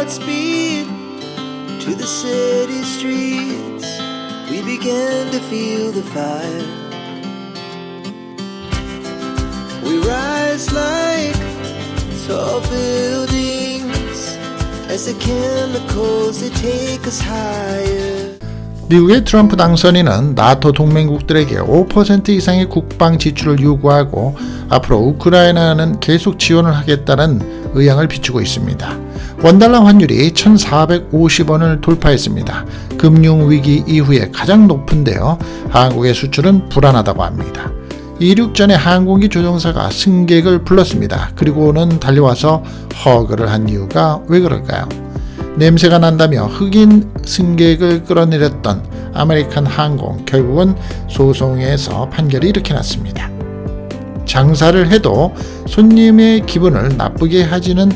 Godspeed to the city streets. We began to feel the fire. We rise like tall buildings as the chemicals they take us higher. 미국의 트럼프 당선인은 나토 동맹국들에게 5% 이상의 국방 지출을 요구하고 앞으로 우크라이나는 계속 지원을 하겠다는 의향을 비추고 있습니다. 원달러 환율이 1,450원을 돌파했습니다. 금융위기 이후에 가장 높은데요. 한국의 수출은 불안하다고 합니다. 이륙전에 항공기 조종사가 승객을 불렀습니다. 그리고는 달려와서 허그를 한 이유가 왜 그럴까요? 냄새가 난다며 흑인 승객을 끌어내렸던 아메리칸 항공, 결국은 소송에서 판결이 이렇게 났습니다. 장사를 해도 손님의 기분을 나쁘게 하지는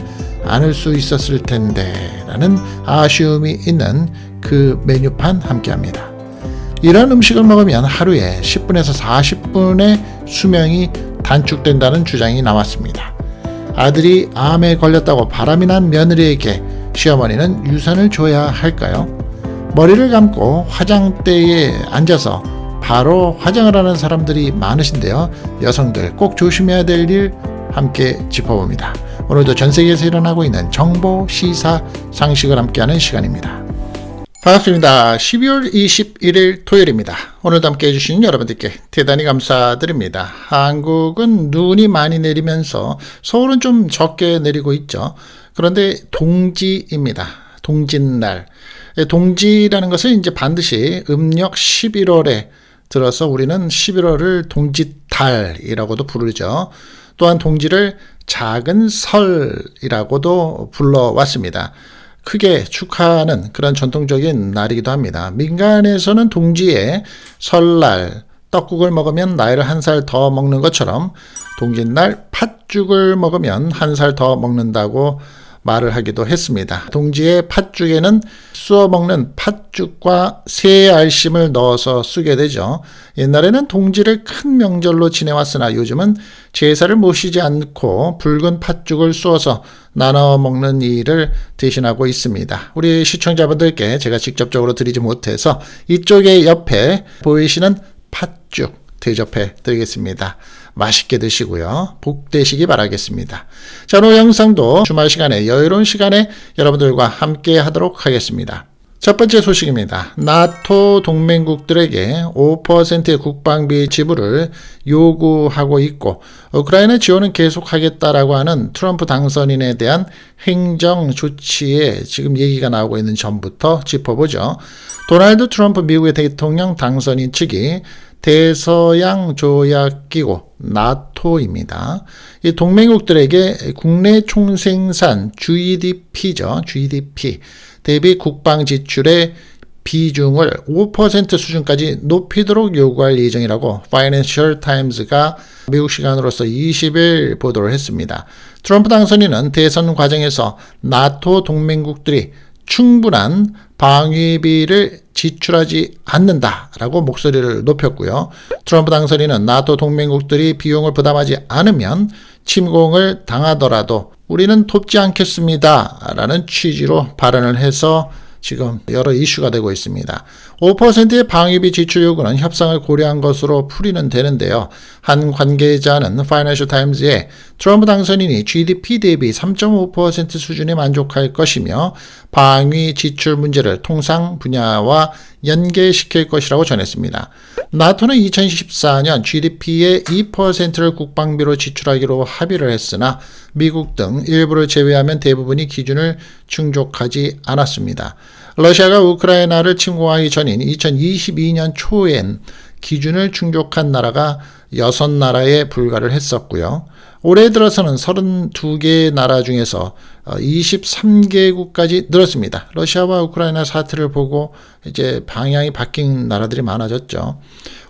않을 수 있었을 텐데 라는 아쉬움이 있는 그 메뉴판 함께합니다. 이런 음식을 먹으면 하루에 10분에서 40분의 수명이 단축된다는 주장이 나왔습니다. 아들이 암에 걸렸다고 바람이 난 며느리에게 시어머니는 유산을 줘야 할까요? 머리를 감고 화장대에 앉아서 바로 화장을 하는 사람들이 많으신데요. 여성들 꼭 조심해야 될 일 함께 짚어봅니다. 오늘도 전 세계에서 일어나고 있는 정보, 시사, 상식을 함께하는 시간입니다. 반갑습니다. 12월 21일 토요일입니다. 오늘도 함께 해주신 여러분들께 대단히 감사드립니다. 한국은 눈이 많이 내리면서 서울은 좀 적게 내리고 있죠. 그런데 동지입니다. 동짓날. 동지라는 것은 이제 반드시 음력 11월에 들어서 우리는 11월을 동짓달이라고도 부르죠. 또한 동지를 작은 설이라고도 불러왔습니다. 크게 축하하는 그런 전통적인 날이기도 합니다. 민간에서는 동지에 설날, 떡국을 먹으면 나이를 한 살 더 먹는 것처럼 동짓날 팥죽을 먹으면 한 살 더 먹는다고 말을 하기도 했습니다. 동지의 팥죽에는 쑤어 먹는 팥죽과 새 알심을 넣어서 쓰게 되죠. 옛날에는 동지를 큰 명절로 지내왔으나 요즘은 제사를 모시지 않고 붉은 팥죽을 쑤어서 나눠 먹는 일을 대신하고 있습니다. 우리 시청자분들께 제가 직접적으로 드리지 못해서 이쪽에 옆에 보이시는 팥죽 대접해 드리겠습니다. 맛있게 드시고요. 복 되시기 바라겠습니다. 자, 오늘 영상도 주말 시간에 여유로운 시간에 여러분들과 함께 하도록 하겠습니다. 첫 번째 소식입니다. 나토 동맹국들에게 5%의 국방비 지불을 요구하고 있고 우크라이나 지원은 계속하겠다라고 하는 트럼프 당선인에 대한 행정 조치에 지금 얘기가 나오고 있는 점부터 짚어보죠. 도널드 트럼프 미국의 대통령 당선인 측이 대서양 조약기구 나토입니다. 이 동맹국들에게 국내 총생산 GDP죠. GDP 대비 국방 지출의 비중을 5% 수준까지 높이도록 요구할 예정이라고 파이낸셜 타임즈가 미국 시간으로서 20일 보도를 했습니다. 트럼프 당선인은 대선 과정에서 나토 동맹국들이 충분한 방위비를 지출하지 않는다라고 목소리를 높였고요. 트럼프 당선인은 나토 동맹국들이 비용을 부담하지 않으면 침공을 당하더라도 우리는 돕지 않겠습니다 라는 취지로 발언을 해서 지금 여러 이슈가 되고 있습니다. 5%의 방위비 지출 요구는 협상을 고려한 것으로 풀이는 되는데요. 한 관계자는 파이낸셜 타임즈에 트럼프 당선인이 GDP 대비 3.5% 수준에 만족할 것이며 방위 지출 문제를 통상 분야와 연계시킬 것이라고 전했습니다. 나토는 2014년 GDP의 2%를 국방비로 지출하기로 합의를 했으나 미국 등 일부를 제외하면 대부분이 기준을 충족하지 않았습니다. 러시아가 우크라이나를 침공하기 전인 2022년 초엔 기준을 충족한 나라가 6나라에 불과를 했었고요. 올해 들어서는 32개 나라 중에서 23개국까지 늘었습니다. 러시아와 우크라이나 사태를 보고 이제 방향이 바뀐 나라들이 많아졌죠.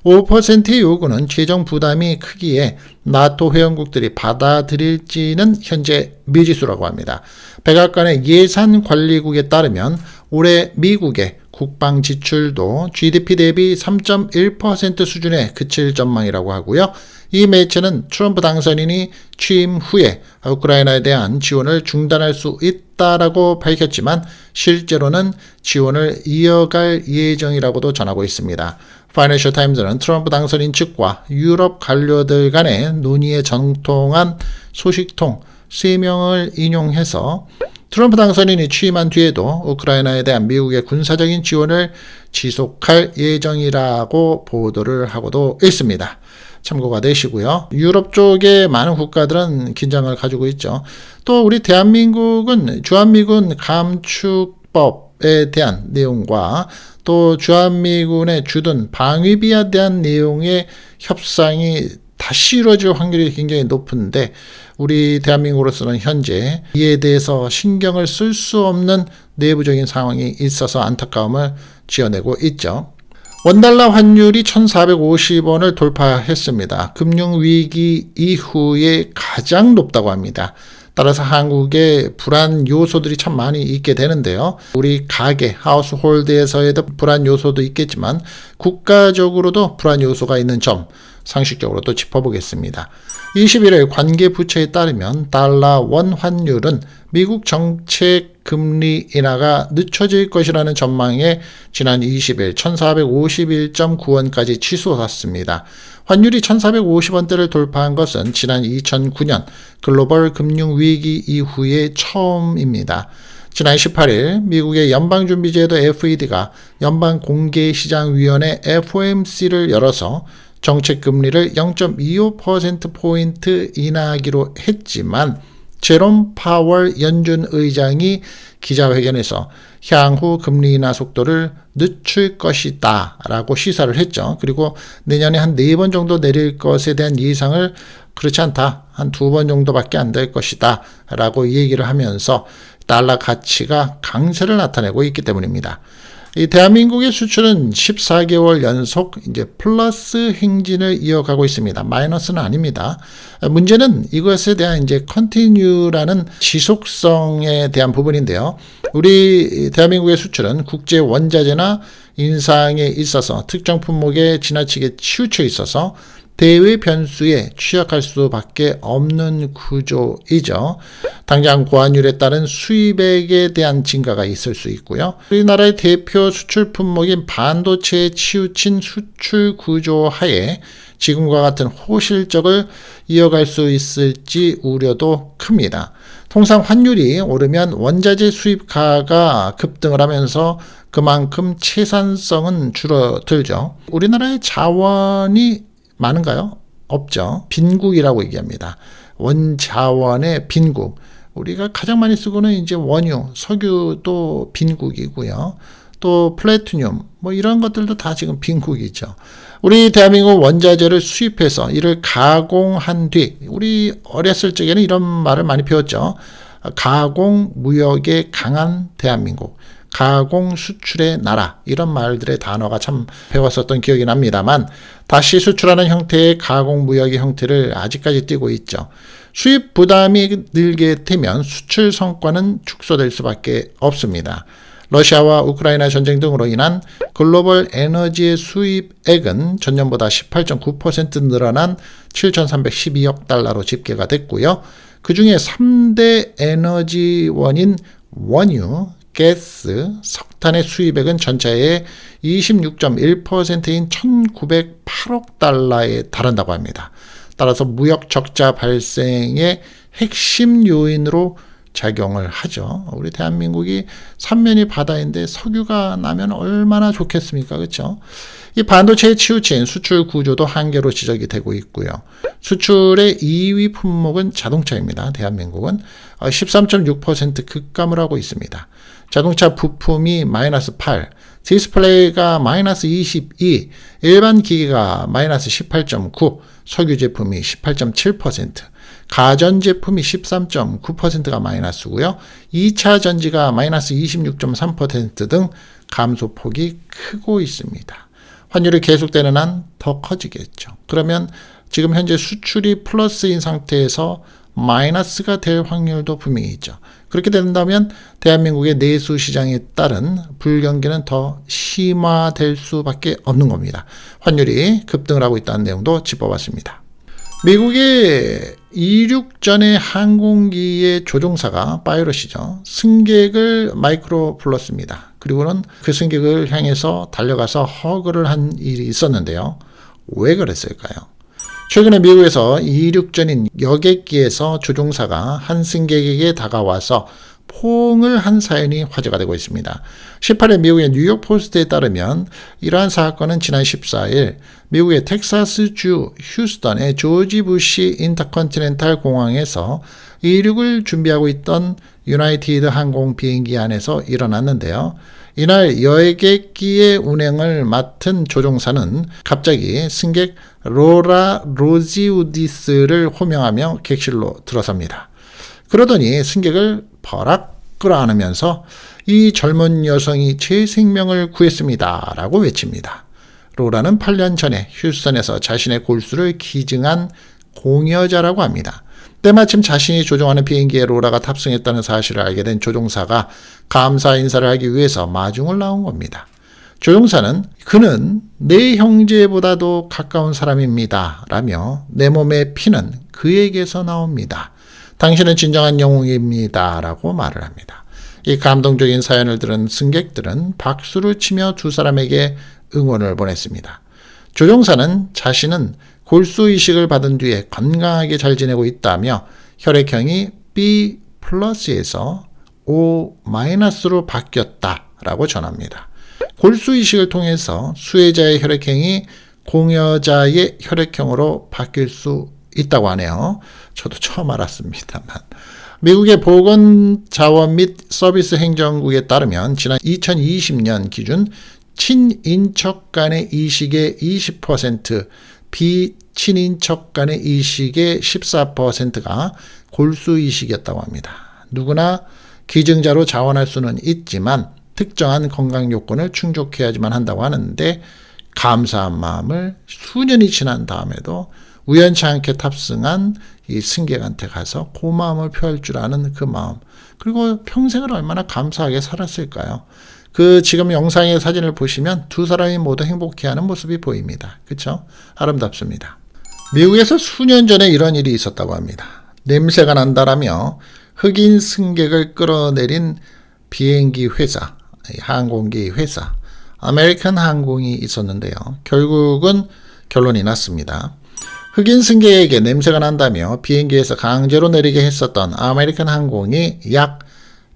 5%의 요구는 재정 부담이 크기에 나토 회원국들이 받아들일지는 현재 미지수라고 합니다. 백악관의 예산관리국에 따르면 올해 미국의 국방 지출도 GDP 대비 3.1% 수준에 그칠 전망이라고 하고요. 이 매체는 트럼프 당선인이 취임 후에 우크라이나에 대한 지원을 중단할 수 있다라고 밝혔지만 실제로는 지원을 이어갈 예정이라고도 전하고 있습니다. 파이낸셜 타임즈는 트럼프 당선인 측과 유럽 관료들 간의 논의에 정통한 소식통 3명을 인용해서 트럼프 당선인이 취임한 뒤에도 우크라이나에 대한 미국의 군사적인 지원을 지속할 예정이라고 보도를 하고도 있습니다. 참고가 되시고요. 유럽 쪽의 많은 국가들은 긴장을 가지고 있죠. 또 우리 대한민국은 주한미군 감축법에 대한 내용과 또 주한미군의 주둔 방위비에 대한 내용의 협상이 다시 이루어질 확률이 굉장히 높은데 우리 대한민국으로서는 현재 이에 대해서 신경을 쓸 수 없는 내부적인 상황이 있어서 안타까움을 지어내고 있죠. 원달러 환율이 1,450원을 돌파했습니다. 금융위기 이후에 가장 높다고 합니다. 따라서 한국에 불안 요소들이 참 많이 있게 되는데요. 우리 가계, 하우스홀드에서에도 불안 요소도 있겠지만 국가적으로도 불안 요소가 있는 점 상식적으로 또 짚어보겠습니다. 21일 관계부처에 따르면 달러 원 환율은 미국 정책 금리 인하가 늦춰질 것이라는 전망에 지난 20일 1451.9원까지 치솟았습니다. 환율이 1450원대를 돌파한 것은 지난 2009년 글로벌 금융위기 이후에 처음입니다. 지난 18일 미국의 연방준비제도 FED가 연방공개시장위원회 FOMC를 열어서 정책 금리를 0.25%포인트 인하하기로 했지만 제롬 파월 연준 의장이 기자회견에서 향후 금리 인하 속도를 늦출 것이다 라고 시사를 했죠. 그리고 내년에 한 4번 정도 내릴 것에 대한 예상을 그렇지 않다. 한 2번 정도밖에 안 될 것이다 라고 얘기를 하면서 달러 가치가 강세를 나타내고 있기 때문입니다. 이 대한민국의 수출은 14개월 연속 이제 플러스 행진을 이어가고 있습니다. 마이너스는 아닙니다. 문제는 이것에 대한 이제 컨티뉴라는 지속성에 대한 부분인데요. 우리 대한민국의 수출은 국제 원자재나 인상에 있어서 특정 품목에 지나치게 치우쳐 있어서 대외 변수에 취약할 수밖에 없는 구조이죠. 당장 고환율에 따른 수입액에 대한 증가가 있을 수 있고요. 우리나라의 대표 수출 품목인 반도체에 치우친 수출 구조 하에 지금과 같은 호실적을 이어갈 수 있을지 우려도 큽니다. 통상 환율이 오르면 원자재 수입가가 급등을 하면서 그만큼 채산성은 줄어들죠. 우리나라의 자원이 많은가요? 없죠. 빈국이라고 얘기합니다. 원자원의 빈국. 우리가 가장 많이 쓰고는 이제 원유, 석유도 빈국이고요. 또 플래티늄, 뭐 이런 것들도 다 지금 빈국이죠. 우리 대한민국 원자재를 수입해서 이를 가공한 뒤, 우리 어렸을 적에는 이런 말을 많이 배웠죠. 가공 무역에 강한 대한민국. 가공 수출의 나라 이런 말들의 단어가 참 배웠었던 기억이 납니다만 다시 수출하는 형태의 가공 무역의 형태를 아직까지 띠고 있죠. 수입 부담이 늘게 되면 수출 성과는 축소될 수밖에 없습니다. 러시아와 우크라이나 전쟁 등으로 인한 글로벌 에너지의 수입액은 전년보다 18.9% 늘어난 7,312억 달러로 집계가 됐고요. 그 중에 3대 에너지원인 원유, 가스, 석탄의 수입액은 전체의 26.1%인 1,908억 달러에 달한다고 합니다. 따라서 무역 적자 발생의 핵심 요인으로 작용을 하죠. 우리 대한민국이 삼면이 바다인데 석유가 나면 얼마나 좋겠습니까? 그렇죠? 이 반도체에 치우친 수출 구조도 한계로 지적이 되고 있고요. 수출의 2위 품목은 자동차입니다. 대한민국은 13.6% 급감을 하고 있습니다. 자동차 부품이 마이너스 8, 디스플레이가 마이너스 22, 일반 기기가 마이너스 18.9, 석유 제품이 18.7%, 가전제품이 13.9%가 마이너스고요. 2차 전지가 마이너스 26.3% 등 감소폭이 크고 있습니다. 환율이 계속되는 한 더 커지겠죠. 그러면 지금 현재 수출이 플러스인 상태에서 마이너스가 될 확률도 분명히 있죠. 그렇게 된다면 대한민국의 내수 시장에 따른 불경기는 더 심화될 수밖에 없는 겁니다. 환율이 급등을 하고 있다는 내용도 짚어봤습니다. 미국의 이륙전의 항공기의 조종사가 파이럿이죠. 승객을 마이크로 불렀습니다. 그리고는 그 승객을 향해서 달려가서 허그를 한 일이 있었는데요. 왜 그랬을까요? 최근에 미국에서 이륙전인 여객기에서 조종사가 한 승객에게 다가와서 포옹을 한 사연이 화제가 되고 있습니다. 18일 미국의 뉴욕 포스트에 따르면 이러한 사건은 지난 14일 미국의 텍사스주 휴스턴의 조지 부시 인터컨티넨탈 공항에서 이륙을 준비하고 있던 유나이티드 항공 비행기 안에서 일어났는데요. 이날 여객기의 운행을 맡은 조종사는 갑자기 승객 로라 로지우디스를 호명하며 객실로 들어섭니다. 그러더니 승객을 버럭 끌어안으면서 이 젊은 여성이 제 생명을 구했습니다 라고 외칩니다. 로라는 8년 전에 휴스턴에서 자신의 골수를 기증한 공여자라고 합니다. 때마침 자신이 조종하는 비행기에 로라가 탑승했다는 사실을 알게 된 조종사가 감사 인사를 하기 위해서 마중을 나온 겁니다. 조종사는 그는 내 형제보다도 가까운 사람입니다 라며 내 몸의 피는 그에게서 나옵니다. 당신은 진정한 영웅입니다 라고 말을 합니다. 이 감동적인 사연을 들은 승객들은 박수를 치며 두 사람에게 응원을 보냈습니다. 조종사는 자신은 골수 이식을 받은 뒤에 건강하게 잘 지내고 있다며 혈액형이 B+에서 O-로 바뀌었다라고 전합니다. 골수 이식을 통해서 수혜자의 혈액형이 공여자의 혈액형으로 바뀔 수 있다고 하네요. 저도 처음 알았습니다만. 미국의 보건자원 및 서비스 행정국에 따르면 지난 2020년 기준 친인척 간의 이식의 20%, 비친인척 간의 이식의 14%가 골수 이식이었다고 합니다. 누구나 기증자로 자원할 수는 있지만 특정한 건강 요건을 충족해야지만 한다고 하는데 감사한 마음을 수년이 지난 다음에도 우연치 않게 탑승한 이 승객한테 가서 고마움을 표할 줄 아는 그 마음, 그리고 평생을 얼마나 감사하게 살았을까요? 그 지금 영상의 사진을 보시면 두 사람이 모두 행복해하는 모습이 보입니다. 그렇죠? 아름답습니다. 미국에서 수년 전에 이런 일이 있었다고 합니다. 냄새가 난다라며 흑인 승객을 끌어내린 비행기 회사, 항공기 회사, 아메리칸 항공이 있었는데요. 결국은 결론이 났습니다. 흑인 승객에게 냄새가 난다며 비행기에서 강제로 내리게 했었던 아메리칸 항공이 약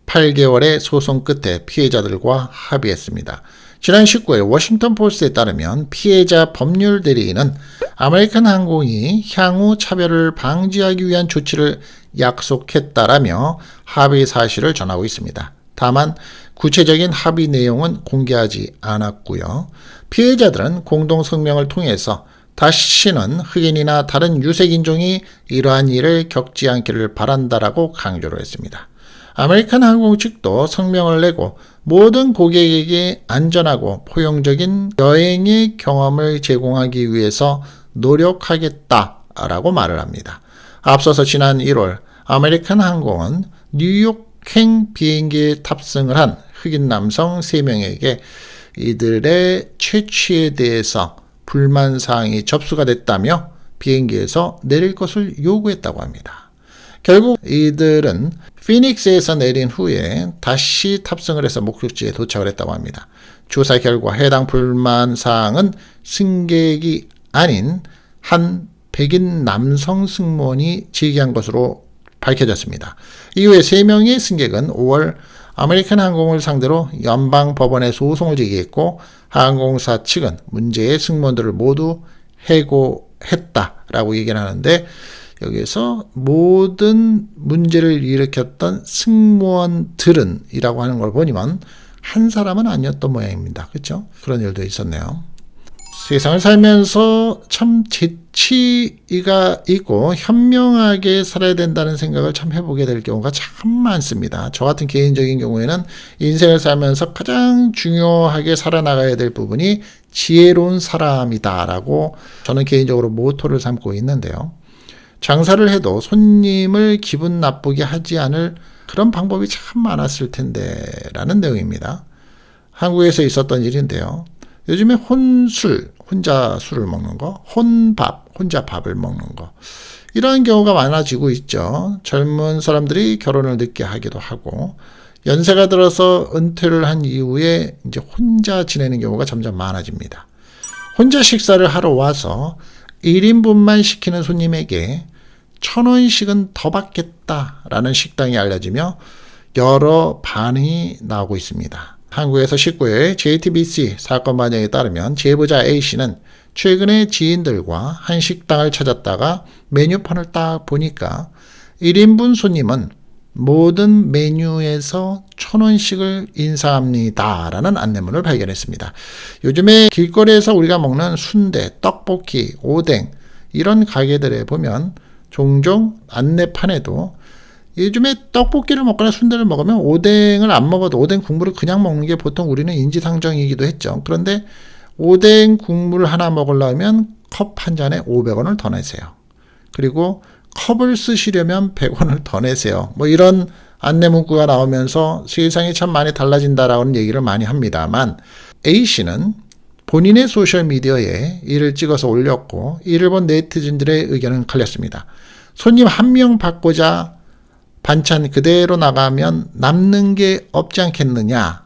8개월의 소송 끝에 피해자들과 합의했습니다. 지난 19일 워싱턴 포스트에 따르면 피해자 법률 대리인은 아메리칸 항공이 향후 차별을 방지하기 위한 조치를 약속했다라며 합의 사실을 전하고 있습니다. 다만 구체적인 합의 내용은 공개하지 않았고요. 피해자들은 공동 성명을 통해서 다시는 흑인이나 다른 유색인종이 이러한 일을 겪지 않기를 바란다라고 강조를 했습니다. 아메리칸 항공 측도 성명을 내고 모든 고객에게 안전하고 포용적인 여행의 경험을 제공하기 위해서 노력하겠다라고 말을 합니다. 앞서서 지난 1월 아메리칸 항공은 뉴욕행 비행기에 탑승을 한 흑인 남성 3명에게 이들의 채취에 대해서 불만 사항이 접수가 됐다며 비행기에서 내릴 것을 요구했다고 합니다. 결국 이들은 피닉스에서 내린 후에 다시 탑승을 해서 목적지에 도착을 했다고 합니다. 조사 결과 해당 불만 사항은 승객이 아닌 한 백인 남성 승무원이 제기한 것으로 밝혀졌습니다. 이후에 3명의 승객은 5월 아메리칸 항공을 상대로 연방 법원에 소송을 제기했고 항공사 측은 문제의 승무원들을 모두 해고했다라고 얘기를 하는데 여기서 모든 문제를 일으켰던 승무원들은 이라고 하는 걸 보니만 한 사람은 아니었던 모양입니다. 그렇죠? 그런 일도 있었네요. 세상을 살면서 참 재치가 있고 현명하게 살아야 된다는 생각을 참 해보게 될 경우가 참 많습니다. 저 같은 개인적인 경우에는 인생을 살면서 가장 중요하게 살아나가야 될 부분이 지혜로운 사람이다라고 저는 개인적으로 모토를 삼고 있는데요. 장사를 해도 손님을 기분 나쁘게 하지 않을 그런 방법이 참 많았을 텐데 라는 내용입니다. 한국에서 있었던 일인데요. 요즘에 혼술, 혼자 술을 먹는 거, 혼밥, 혼자 밥을 먹는 거, 이런 경우가 많아지고 있죠. 젊은 사람들이 결혼을 늦게 하기도 하고 연세가 들어서 은퇴를 한 이후에 이제 혼자 지내는 경우가 점점 많아집니다. 혼자 식사를 하러 와서 1인분만 시키는 손님에게 1,000원씩은 더 받겠다라는 식당이 알려지며 여러 반응이 나오고 있습니다. 한국에서 19일 JTBC 사건 반영에 따르면 제보자 A씨는 최근에 지인들과 한 식당을 찾았다가 메뉴판을 딱 보니까 1인분 손님은 모든 메뉴에서 1,000원씩을 인상합니다 라는 안내문을 발견했습니다. 요즘에 길거리에서 우리가 먹는 순대, 떡볶이, 오뎅 이런 가게들에 보면 종종 안내판에도 요즘에 떡볶이를 먹거나 순대를 먹으면 오뎅을 안 먹어도 오뎅 국물을 그냥 먹는 게 보통 우리는 인지상정이기도 했죠. 그런데 오뎅 국물 하나 먹으려면 컵 한 잔에 500원을 더 내세요. 그리고 컵을 쓰시려면 100원을 더 내세요. 뭐 이런 안내 문구가 나오면서 세상이 참 많이 달라진다라는 얘기를 많이 합니다만 A씨는 본인의 소셜미디어에 이를 찍어서 올렸고 이를 본 네티즌들의 의견은 갈렸습니다. 손님 한 명 받고자 반찬 그대로 나가면 남는 게 없지 않겠느냐,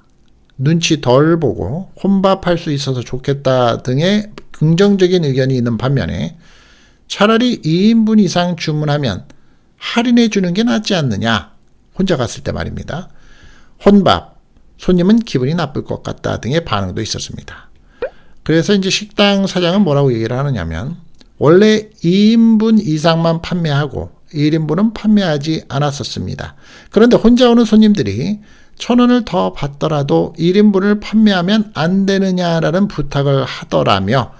눈치 덜 보고 혼밥할 수 있어서 좋겠다 등의 긍정적인 의견이 있는 반면에 차라리 2인분 이상 주문하면 할인해 주는 게 낫지 않느냐, 혼자 갔을 때 말입니다. 혼밥, 손님은 기분이 나쁠 것 같다 등의 반응도 있었습니다. 그래서 이제 식당 사장은 뭐라고 얘기를 하느냐면 원래 2인분 이상만 판매하고 1인분은 판매하지 않았었습니다. 그런데 혼자 오는 손님들이 1,000원을 더 받더라도 1인분을 판매하면 안 되느냐라는 부탁을 하더라며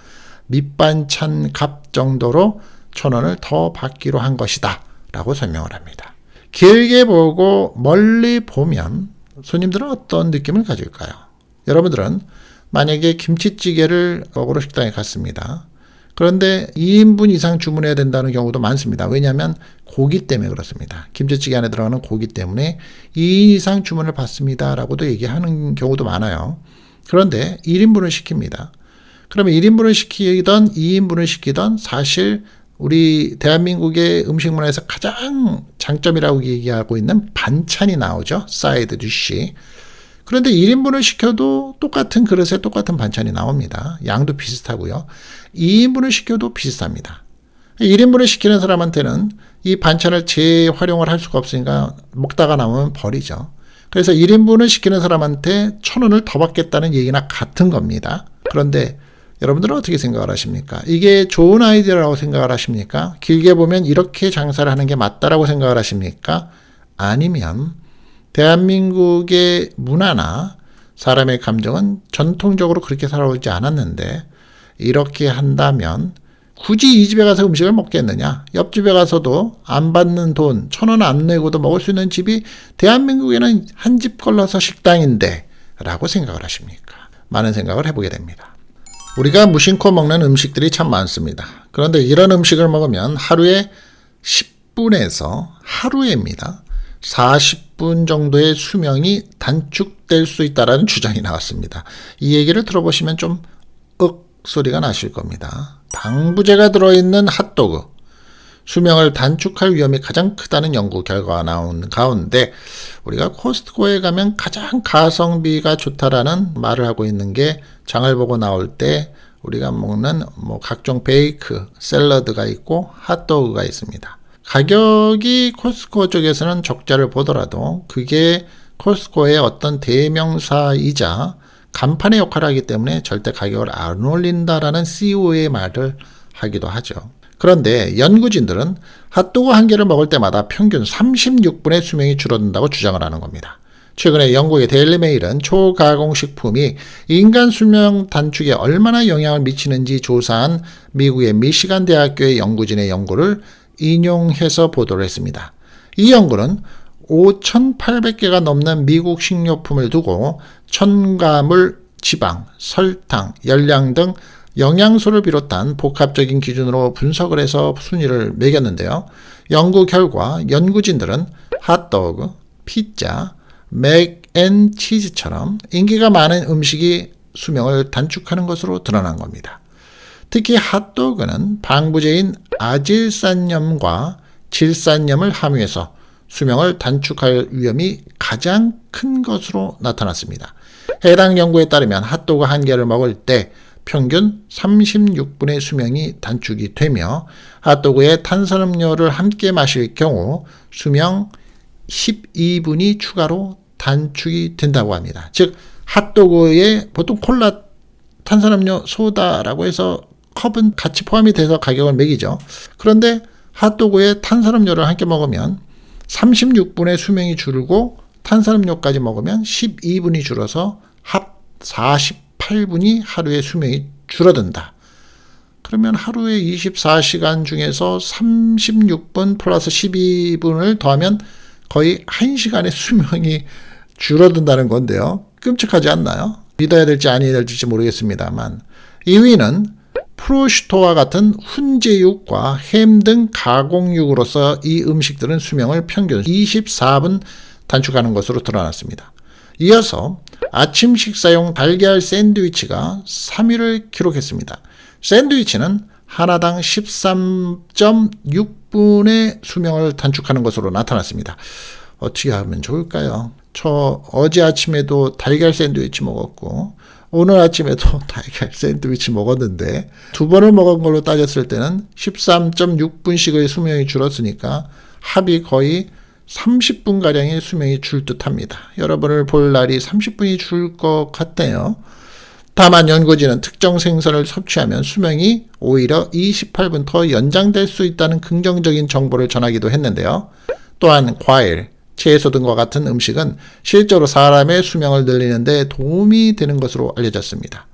밑반찬 값 정도로 1,000원을 더 받기로 한 것이다 라고 설명을 합니다. 길게 보고 멀리 보면 손님들은 어떤 느낌을 가질까요? 여러분들은 만약에 김치찌개를 먹으러 식당에 갔습니다. 그런데 2인분 이상 주문해야 된다는 경우도 많습니다. 왜냐하면 고기 때문에 그렇습니다. 김치찌개 안에 들어가는 고기 때문에 2인 이상 주문을 받습니다 라고도 얘기하는 경우도 많아요. 그런데 1인분을 시킵니다. 그러면 1인분을 시키던 2인분을 시키던 사실 우리 대한민국의 음식 문화에서 가장 장점이라고 얘기하고 있는 반찬이 나오죠. 사이드 디쉬. 그런데 1인분을 시켜도 똑같은 그릇에 똑같은 반찬이 나옵니다. 양도 비슷하고요. 2인분을 시켜도 비슷합니다. 1인분을 시키는 사람한테는 이 반찬을 재활용을 할 수가 없으니까 먹다가 남으면 버리죠. 그래서 1인분을 시키는 사람한테 1,000원을 더 받겠다는 얘기나 같은 겁니다. 그런데 여러분들은 어떻게 생각을 하십니까? 이게 좋은 아이디어라고 생각을 하십니까? 길게 보면 이렇게 장사를 하는 게 맞다라고 생각을 하십니까? 아니면 대한민국의 문화나 사람의 감정은 전통적으로 그렇게 살아오지 않았는데 이렇게 한다면 굳이 이 집에 가서 음식을 먹겠느냐? 옆집에 가서도 안 받는 돈 1,000원 안 내고도 먹을 수 있는 집이 대한민국에는 한 집 걸러서 식당인데 라고 생각을 하십니까? 많은 생각을 해보게 됩니다. 우리가 무심코 먹는 음식들이 참 많습니다. 그런데 이런 음식을 먹으면 하루에 10분에서 하루에입니다. 40분 정도의 수명이 단축될 수 있다는 주장이 나왔습니다. 이 얘기를 들어보시면 좀 소리가 나실 겁니다. 방부제가 들어있는 핫도그, 수명을 단축할 위험이 가장 크다는 연구 결과가 나온 가운데 우리가 코스트코에 가면 가장 가성비가 좋다라는 말을 하고 있는 게 장을 보고 나올 때 우리가 먹는 각종 베이크, 샐러드가 있고 핫도그가 있습니다. 가격이 코스트코 쪽에서는 적자를 보더라도 그게 코스트코의 어떤 대명사이자 간판의 역할을 하기 때문에 절대 가격을 안 올린다라는 CEO의 말을 하기도 하죠. 그런데 연구진들은 핫도그 한 개를 먹을 때마다 평균 36분의 수명이 줄어든다고 주장을 하는 겁니다. 최근에 영국의 데일리메일은 초가공식품이 인간 수명 단축에 얼마나 영향을 미치는지 조사한 미국의 미시간 대학교의 연구진의 연구를 인용해서 보도를 했습니다. 이 연구는 5,800개가 넘는 미국 식료품을 두고 첨가물, 지방, 설탕, 열량 등 영양소를 비롯한 복합적인 기준으로 분석을 해서 순위를 매겼는데요. 연구 결과 연구진들은 핫도그, 피자, 맥앤치즈처럼 인기가 많은 음식이 수명을 단축하는 것으로 드러난 겁니다. 특히 핫도그는 방부제인 아질산염과 질산염을 함유해서 수명을 단축할 위험이 가장 큰 것으로 나타났습니다. 해당 연구에 따르면 핫도그 한 개를 먹을 때 평균 36분의 수명이 단축이 되며 핫도그에 탄산음료를 함께 마실 경우 수명 12분이 추가로 단축이 된다고 합니다. 즉 핫도그에 보통 콜라, 탄산음료, 소다라고 해서 컵은 같이 포함이 돼서 가격을 매기죠. 그런데 핫도그에 탄산음료를 함께 먹으면 36분의 수명이 줄고 탄산음료까지 먹으면 12분이 줄어서 합 48분이 하루의 수명이 줄어든다. 그러면 하루에 24시간 중에서 36분 플러스 12분을 더하면 거의 1시간의 수명이 줄어든다는 건데요. 끔찍하지 않나요? 믿어야 될지 아니어야 될지 모르겠습니다만 2위는 프로슈토와 같은 훈제육과 햄 등 가공육으로서 이 음식들은 수명을 평균 24분 단축하는 것으로 드러났습니다. 이어서 아침 식사용 달걀 샌드위치가 3위를 기록했습니다. 샌드위치는 하나당 13.6분의 수명을 단축하는 것으로 나타났습니다. 어떻게 하면 좋을까요? 저 어제 아침에도 달걀 샌드위치 먹었고 오늘 아침에도 달걀 샌드위치 먹었는데 두 번을 먹은 걸로 따졌을 때는 13.6분씩의 수명이 줄었으니까 합이 거의 30분가량의 수명이 줄 듯합니다. 여러분을 볼 날이 30분이 줄 것 같네요. 다만 연구진은 특정 생선을 섭취하면 수명이 오히려 28분 더 연장될 수 있다는 긍정적인 정보를 전하기도 했는데요. 또한 과일, 채소 등과 같은 음식은 실제로 사람의 수명을 늘리는 데 도움이 되는 것으로 알려졌습니다.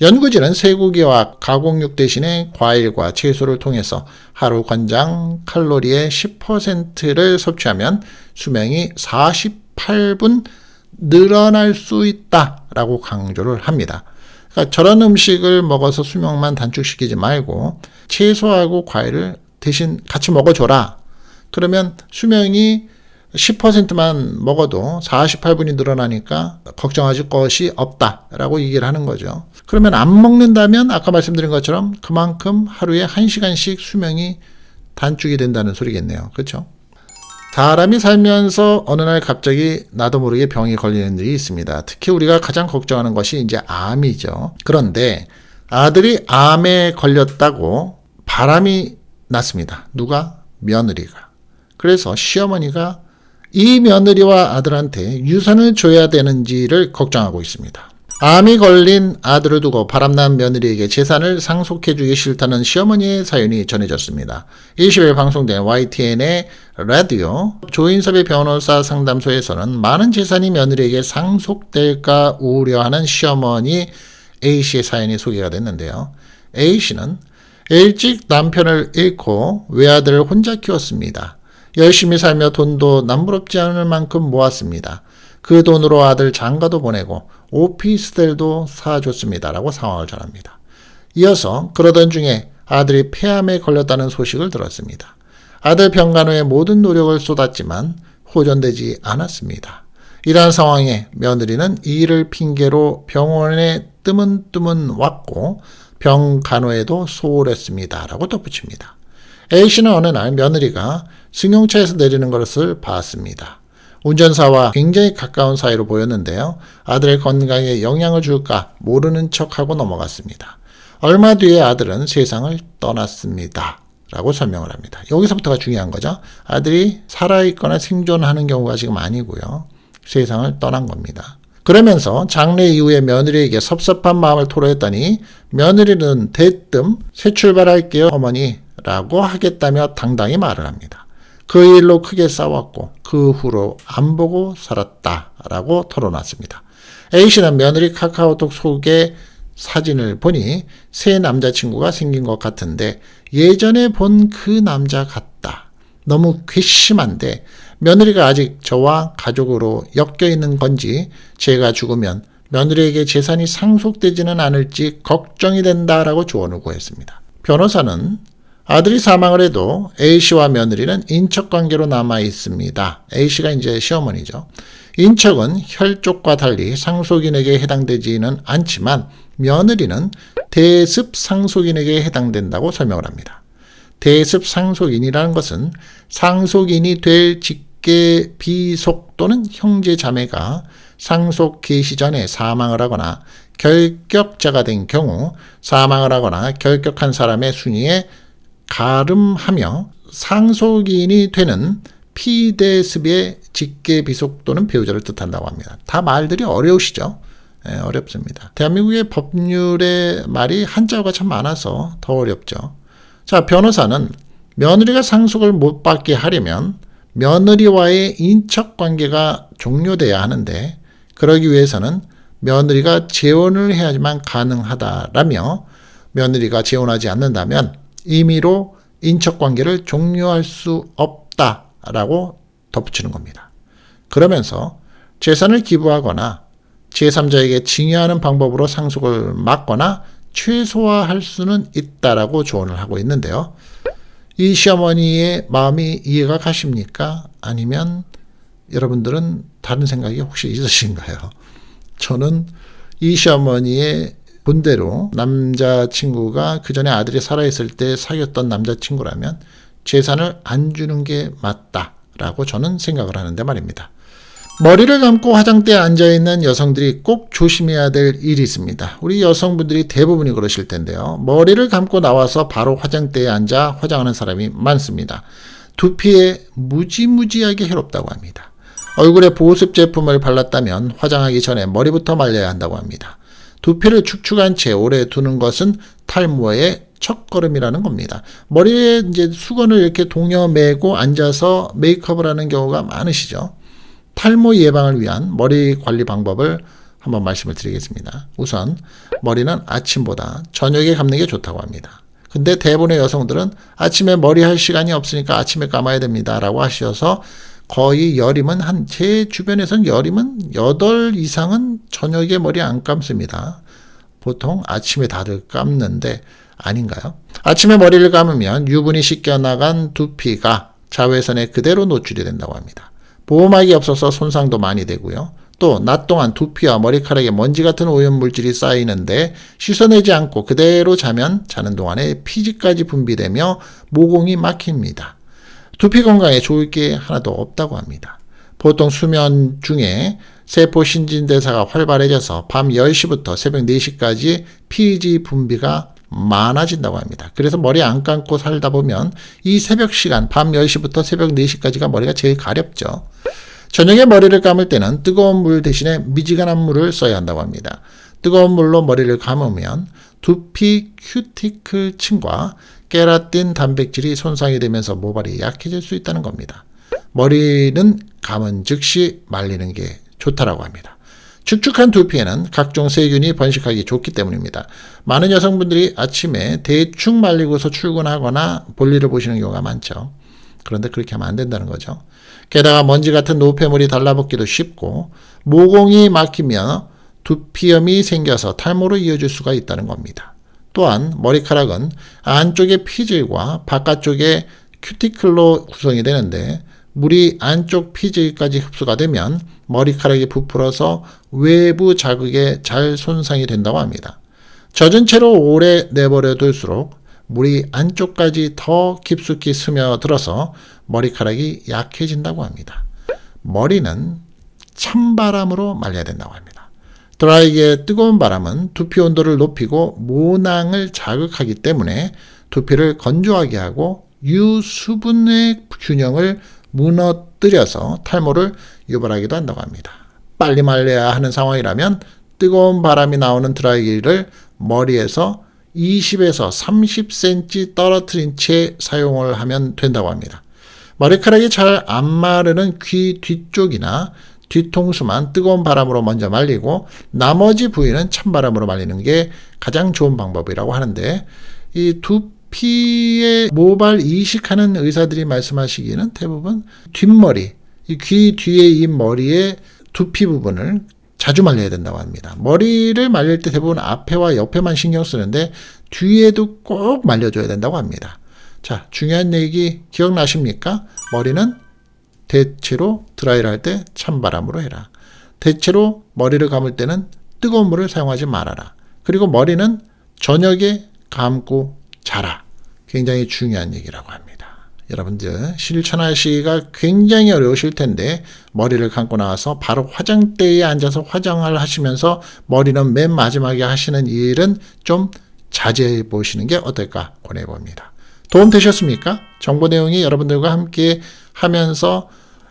연구진은 쇠고기와 가공육 대신에 과일과 채소를 통해서 하루 권장 칼로리의 10%를 섭취하면 수명이 48분 늘어날 수 있다라고 강조를 합니다. 그러니까 저런 음식을 먹어서 수명만 단축시키지 말고 채소하고 과일을 대신 같이 먹어줘라. 그러면 수명이 10%만 먹어도 48분이 늘어나니까 걱정하실 것이 없다라고 얘기를 하는 거죠. 그러면 안 먹는다면 아까 말씀드린 것처럼 그만큼 하루에 1시간씩 수명이 단축이 된다는 소리겠네요. 그렇죠? 사람이 살면서 어느 날 갑자기 나도 모르게 병이 걸리는 일이 있습니다. 특히 우리가 가장 걱정하는 것이 이제 암이죠. 그런데 아들이 암에 걸렸다고 바람이 났습니다. 누가? 며느리가. 그래서 시어머니가 이 며느리와 아들한테 유산을 줘야 되는지를 걱정하고 있습니다. 암이 걸린 아들을 두고 바람난 며느리에게 재산을 상속해주기 싫다는 시어머니의 사연이 전해졌습니다. 20일 방송된 YTN의 라디오 조인섭의 변호사 상담소에서는 많은 재산이 며느리에게 상속될까 우려하는 시어머니 A씨의 사연이 소개가 됐는데요. A씨는 일찍 남편을 잃고 외아들을 혼자 키웠습니다. 열심히 살며 돈도 남부럽지 않을 만큼 모았습니다. 그 돈으로 아들 장가도 보내고 오피스텔도 사줬습니다. 라고 상황을 전합니다. 이어서 그러던 중에 아들이 폐암에 걸렸다는 소식을 들었습니다. 아들 병간 후에 모든 노력을 쏟았지만 호전되지 않았습니다. 이러한 상황에 며느리는 이 일을 핑계로 병원에 뜨문뜨문 왔고 병 간호에도 소홀했습니다. 라고 덧붙입니다. A씨는 어느 날 며느리가 승용차에서 내리는 것을 봤습니다. 운전사와 굉장히 가까운 사이로 보였는데요. 아들의 건강에 영향을 줄까 모르는 척하고 넘어갔습니다. 얼마 뒤에 아들은 세상을 떠났습니다. 라고 설명을 합니다. 여기서부터가 중요한 거죠. 아들이 살아있거나 생존하는 경우가 지금 아니고요. 세상을 떠난 겁니다. 그러면서 장례 이후에 며느리에게 섭섭한 마음을 토로했더니 며느리는 대뜸 새 출발할게요 어머니 라고 하겠다며 당당히 말을 합니다. 그 일로 크게 싸웠고 그 후로 안 보고 살았다라고 털어놨습니다. A씨는 며느리 카카오톡 속에 사진을 보니 새 남자친구가 생긴 것 같은데 예전에 본 그 남자 같다. 너무 괘씸한데 며느리가 아직 저와 가족으로 엮여 있는 건지 제가 죽으면 며느리에게 재산이 상속되지는 않을지 걱정이 된다라고 조언을 구했습니다. 변호사는 아들이 사망을 해도 A씨와 며느리는 인척관계로 남아 있습니다. A씨가 이제 시어머니죠. 인척은 혈족과 달리 상속인에게 해당되지는 않지만 며느리는 대습 상속인에게 해당된다고 설명을 합니다. 대습 상속인이라는 것은 상속인이 될 직계 비속 또는 형제 자매가 상속 개시 전에 사망을 하거나 결격자가 된 경우 사망을 하거나 결격한 사람의 순위에 가름하며 상속인이 되는 피대습의 직계 비속 또는 배우자를 뜻한다고 합니다. 다 말들이 어려우시죠? 네, 어렵습니다. 대한민국의 법률의 말이 한자어가 참 많아서 더 어렵죠. 자, 변호사는 며느리가 상속을 못 받게 하려면 며느리와의 인척관계가 종료돼야 하는데 그러기 위해서는 며느리가 재혼을 해야지만 가능하다라며 며느리가 재혼하지 않는다면 임의로 인척관계를 종료할 수 없다라고 덧붙이는 겁니다. 그러면서 재산을 기부하거나 제3자에게 증여하는 방법으로 상속을 막거나 최소화할 수는 있다라고 조언을 하고 있는데요. 이 시어머니의 마음이 이해가 가십니까? 아니면 여러분들은 다른 생각이 혹시 있으신가요? 저는 이 시어머니의 본대로 남자친구가 그 전에 아들이 살아있을 때 사귀었던 남자친구라면 재산을 안 주는 게 맞다라고 저는 생각을 하는데 말입니다. 머리를 감고 화장대에 앉아있는 여성들이 꼭 조심해야 될 일이 있습니다. 우리 여성분들이 대부분이 그러실 텐데요. 머리를 감고 나와서 바로 화장대에 앉아 화장하는 사람이 많습니다. 두피에 무지무지하게 해롭다고 합니다. 얼굴에 보습 제품을 발랐다면 화장하기 전에 머리부터 말려야 한다고 합니다. 두피를 축축한 채 오래 두는 것은 탈모의 첫걸음이라는 겁니다. 머리에 이제 수건을 이렇게 동여매고 앉아서 메이크업을 하는 경우가 많으시죠. 탈모 예방을 위한 머리 관리 방법을 한번 말씀을 드리겠습니다. 우선 머리는 아침보다 저녁에 감는 게 좋다고 합니다. 근데 대부분의 여성들은 아침에 머리 할 시간이 없으니까 아침에 감아야 됩니다 라고 하셔서 거의 여림은 제 주변에선 여림은 8 이상은 저녁에 머리 안 감습니다. 보통 아침에 다들 감는데 아닌가요? 아침에 머리를 감으면 유분이 씻겨나간 두피가 자외선에 그대로 노출이 된다고 합니다. 보호막이 없어서 손상도 많이 되고요. 또 낮 동안 두피와 머리카락에 먼지 같은 오염물질이 쌓이는데 씻어내지 않고 그대로 자면 자는 동안에 피지까지 분비되며 모공이 막힙니다. 두피 건강에 좋을 게 하나도 없다고 합니다. 보통 수면 중에 세포 신진대사가 활발해져서 밤 10시부터 새벽 4시까지 피지 분비가 많아진다고 합니다. 그래서 머리 안 감고 살다 보면 이 새벽 시간 밤 10시부터 새벽 4시까지가 머리가 제일 가렵죠. 저녁에 머리를 감을 때는 뜨거운 물 대신에 미지근한 물을 써야 한다고 합니다. 뜨거운 물로 머리를 감으면 두피 큐티클 층과 케라틴 단백질이 손상이 되면서 모발이 약해질 수 있다는 겁니다. 머리는 감은 즉시 말리는 게 좋다라고 합니다. 축축한 두피에는 각종 세균이 번식하기 좋기 때문입니다. 많은 여성분들이 아침에 대충 말리고서 출근하거나 볼일을 보시는 경우가 많죠. 그런데 그렇게 하면 안 된다는 거죠. 게다가 먼지 같은 노폐물이 달라붙기도 쉽고 모공이 막히면 두피염이 생겨서 탈모로 이어질 수가 있다는 겁니다. 또한 머리카락은 안쪽의 피질과 바깥쪽의 큐티클로 구성이 되는데 물이 안쪽 피질까지 흡수가 되면 머리카락이 부풀어서 외부 자극에 잘 손상이 된다고 합니다. 젖은 채로 오래 내버려 둘수록 물이 안쪽까지 더 깊숙이 스며들어서 머리카락이 약해진다고 합니다. 머리는 찬바람으로 말려야 된다고 합니다. 드라이기의 뜨거운 바람은 두피 온도를 높이고 모낭을 자극하기 때문에 두피를 건조하게 하고 유수분의 균형을 무너뜨려서 탈모를 유발하기도 한다고 합니다. 빨리 말려야 하는 상황이라면 뜨거운 바람이 나오는 드라이기를 머리에서 20에서 30cm 떨어뜨린 채 사용을 하면 된다고 합니다. 머리카락이 잘 안 마르는 귀 뒤쪽이나 뒤통수만 뜨거운 바람으로 먼저 말리고 나머지 부위는 찬바람으로 말리는 게 가장 좋은 방법이라고 하는데 이 두피에 모발 이식하는 의사들이 말씀하시기에는 대부분 뒷머리, 이 귀 뒤에 이 머리의 두피 부분을 자주 말려야 된다고 합니다. 머리를 말릴 때 대부분 앞에와 옆에만 신경 쓰는데 뒤에도 꼭 말려줘야 된다고 합니다. 자, 중요한 얘기 기억나십니까? 머리는 대체로 드라이를 할 때 찬바람으로 해라. 대체로 머리를 감을 때는 뜨거운 물을 사용하지 말아라. 그리고 머리는 저녁에 감고 자라. 굉장히 중요한 얘기라고 합니다. 여러분들 실천하시기가 굉장히 어려우실 텐데 머리를 감고 나와서 바로 화장대에 앉아서 화장을 하시면서 머리는 맨 마지막에 하시는 일은 좀 자제해 보시는 게 어떨까 권해봅니다. 도움 되셨습니까? 정보 내용이 여러분들과 함께 하면서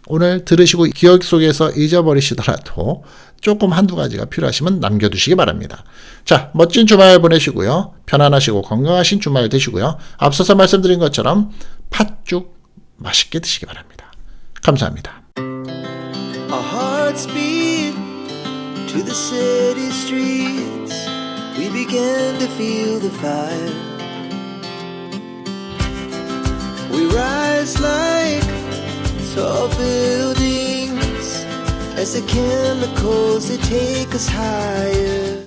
오늘 들으시고 기억 속에서 잊어버리시더라도 조금 한두 가지가 필요하시면 남겨두시기 바랍니다. 자, 멋진 주말 보내시고요. 편안하시고 건강하신 주말 되시고요. 앞서서 말씀드린 것처럼 팥죽 맛있게 드시기 바랍니다. 감사합니다. Our hearts beat to the city streets. We began to feel the fire. We rise like tall buildings as the chemicals they take us higher.